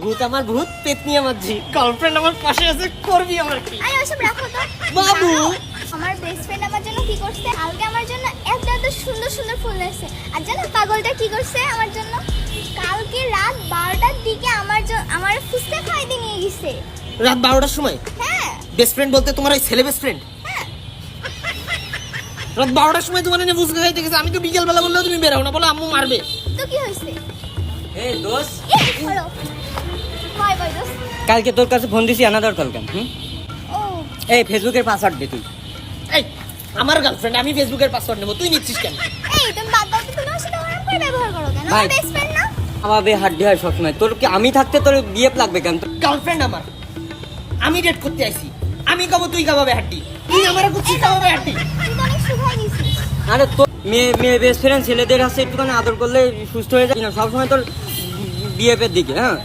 ভূত আমার ভূত, পেতনি আমার জি, গার্লফ্রেন্ড আমার পাশে আছে, করবি আমার কি? আরে ওসব রাখো তো বাবু আমার বেস্ট ফ্রেন্ড আমার জন্য কি করছে কালকে আমার জন্য এত এত সুন্দর সুন্দর ফুল এনেছে আর জানো পাগলটা কি করছে আমার জন্য কালকে রাত 12টার দিকে আমার ফুচকা খাইতে নিয়ে গেছে রাত 12টার সময়? হ্যাঁ বেস্ট ফ্রেন্ড বলতে তোমার ওই ছেলে বেস্ট ফ্রেন্ড? হ্যাঁ রাত 12টার সময় তোমার এনে ফুচকা খাইতে গেছে, আমি তো বিকেল বেলা বললেও তুমি বেরাও না, বলো আম্মু মারবে। তো কি হয়েছে এই দোস্ত, এই ধরো বাই বাই দোস্ত কালকে তোর কাছে ফোন দিছি আনাদার কল কেন? ও এই ফেসবুকের পাসওয়ার্ড দে তুই। এই আমার গার্লফ্রেন্ড, আমি ফেসবুকের পাসওয়ার্ড নেবো, তুই নিচ্ছিস কেন? এই তুমি বাদ দাও তো তুমি ওর সাথে ওরকম করে ব্যবহার করো কেন ভাই। আমার বেস্ট ফ্রেন্ড না আমাবে হাড্ডি হয় সবসময়, তোর কি আমি থাকতে তোর বিয়ে লাগবে কেন? গার্লফ্রেন্ড আমার, আমি ডেট করতে আইছি, আমি কব তুই কাবাবে হাড্ডি, তুই আমার কুচি কাবাবে হাড্ডি। তুই তো অনেক শুকাই গেছিস আরে তোর মেয়ে বেস্ট ফ্রেন্ড ছেলেদের কাছে একটুখানি আদর করলে সুস্থ হয়ে যায় না, সবসময় তোর বিয়ে দিকে। হ্যাঁ